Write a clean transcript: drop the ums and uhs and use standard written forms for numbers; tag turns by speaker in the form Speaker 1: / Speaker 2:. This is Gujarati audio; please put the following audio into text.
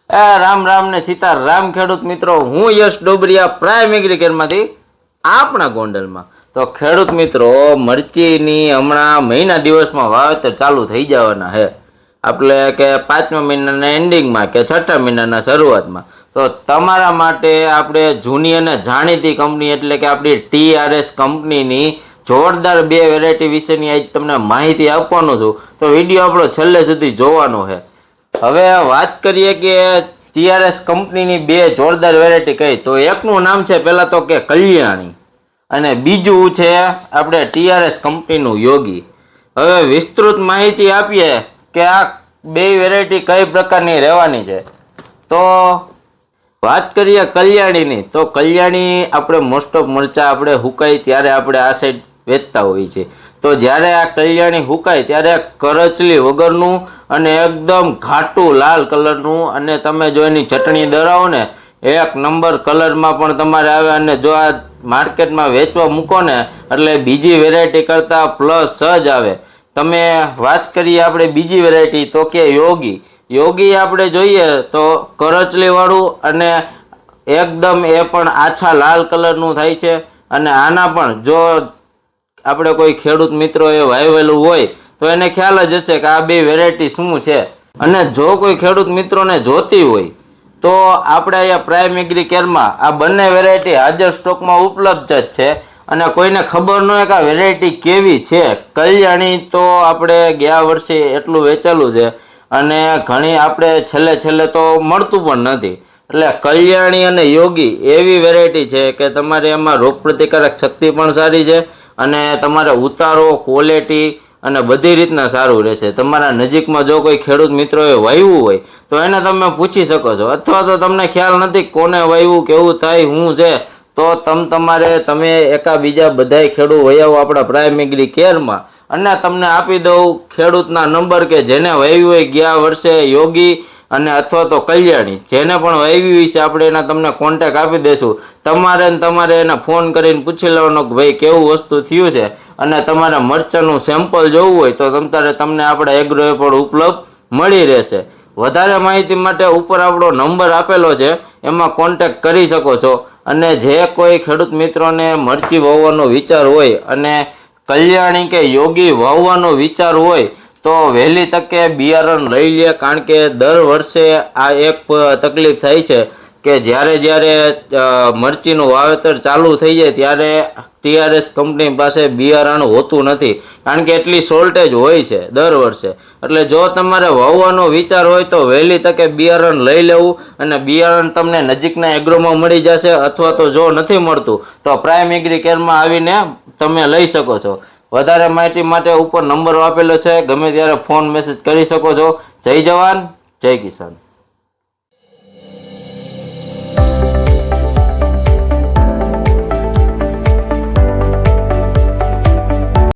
Speaker 1: રામ રામ ને સીતારામ ખેડૂત મિત્રો, હું યશ ડોબરિયા પ્રાઇમ એગ્રીકેરમાંથી આપણા ગોંડલમાં. તો ખેડૂત મિત્રો, મરચીની હમણાં મહિના દિવસમાં વાવેતર ચાલુ થઈ જવાના છે. આપણે કે 5મા મહિનાના એન્ડિંગમાં કે 6ઠા મહિનાના શરૂઆતમાં. તો તમારા માટે આપણે જૂની અને જાણીતી કંપની એટલે કે આપણી TRS કંપનીની જોરદાર 2 વેરાયટી વિશેની આજ તમને માહિતી આપવાનો છું. તો વિડીયો આપણો છેલ્લે સુધી જોવાનો છે. હવે વાત કરીએ કે TRS કંપનીની 2 જોરદાર વેરાયટી કઈ, તો એકનું નામ છે પહેલા તો કે કલ્યાણી અને બીજું છે આપણે TRS કંપનીનું યોગી. હવે વિસ્તૃત માહિતી આપીએ કે આ 2 વેરાયટી કઈ પ્રકારની રહેવાની છે. તો વાત કરીએ કલ્યાણીની, તો કલ્યાણી આપણે મોસ્ટ ઓફ મરચા આપણે હુકાય ત્યારે આપણે આ સાઈડ વેચતા હોઈએ છીએ. તો જ્યારે આ કલ્યાણી હુકાય ત્યારે કરચલી વગરનું અને એકદમ ઘાટું લાલ કલરનું, અને તમે જો એની ચટણી દરાવો ને એક નંબર કલરમાં પણ તમારે આવે. અને જો આ માર્કેટમાં વેચવા મૂકો ને એટલે બીજી વેરાયટી કરતાં પ્લસ જ આવે. તમે વાત કરીએ આપણે બીજી વેરાયટી તો કે યોગી આપણે જોઈએ તો કરચલી વાળું અને એકદમ એ પણ આછા લાલ કલરનું થાય છે. અને આના પણ જો આપણે કોઈ ખેડૂત મિત્રો એ વાવેલું હોય તો એને ખ્યાલ જ હશે કે આ 2 વેરાયટી શું છે. અને જો કોઈ ખેડૂત મિત્રોને જોતી હોય તો આપણે અહીંયા પ્રાઇમ એગ્રીકેરમાં આ બંને વેરાયટી હાજર સ્ટોકમાં ઉપલબ્ધ જ છે. અને કોઈને ખબર ન હોય કે આ વેરાયટી કેવી છે. કલ્યાણી તો આપણે ગયા વર્ષે એટલું વેચેલું છે અને ઘણી આપણે છેલ્લે તો મળતું પણ નથી. એટલે કલ્યાણી અને યોગી એવી વેરાયટી છે કે તમારે એમાં રોગ પ્રતિકારક શક્તિ પણ સારી છે અને તમારે ઉતારો ક્વોલિટી અને બધી રીતના સારું રહેશે. તમારા નજીકમાં જો કોઈ ખેડૂત મિત્રોએ વાવ્યું હોય તો એને તમે પૂછી શકો છો, અથવા તો તમને ખ્યાલ નથી કોને વાવ્યું કેવું થાય શું છે, તો તમે એકા બીજા બધાય ખેડૂત વયાવો આપણા પ્રાઇમ એગ્રી કેરમાં અને તમને આપી દઉં ખેડૂતના નંબર કે જેને વાવ્યું હોય ગયા વર્ષે યોગી અને અથવા તો કલ્યાણી, જેને પણ વાવ્યું છે આપણે એના તમને કોન્ટેક આપી દઈશું. તમારે એને ફોન કરીને પૂછી લેવાનો કે ભાઈ કેવું વસ્તુ થયું છે. અને તમારે મરચાનું સેમ્પલ જોવું હોય તો તમને આપણા એગ્રોએ પણ ઉપલબ્ધ મળી રહેશે. વધારે માહિતી માટે ઉપર આપણો નંબર આપેલો છે, એમાં કોન્ટેક કરી શકો છો. અને જે કોઈ ખેડૂત મિત્રોને મરચી વાવવાનો વિચાર હોય અને કલ્યાણી કે યોગી વાવવાનો વિચાર હોય તો વહેલી તકે બિયારણ લઈ લે. કારણ કે દર વર્ષે આ એક તકલીફ થાય છે કે જ્યારે મરચીનું વાવેતર ચાલુ થઈ જાય ત્યારે TRS કંપની પાસે બિયારણ હોતું નથી, કારણ કે એટલી શોર્ટેજ હોય છે દર વર્ષે. એટલે જો તમારે વાવવાનો વિચાર હોય તો વહેલી તકે બિયારણ લઈ લેવું. અને બિયારણ તમને નજીકના એગ્રોમાં મળી જશે, અથવા તો જો નથી મળતું તો પ્રાઇમ એગ્રી કેરમાં આવીને તમે લઈ શકો છો. વધારે માહિતી માટે ઉપર નંબર આપેલો છે, ગમે ત્યારે ફોન મેસેજ કરી શકો છો. જય જવાન જય કિસાન.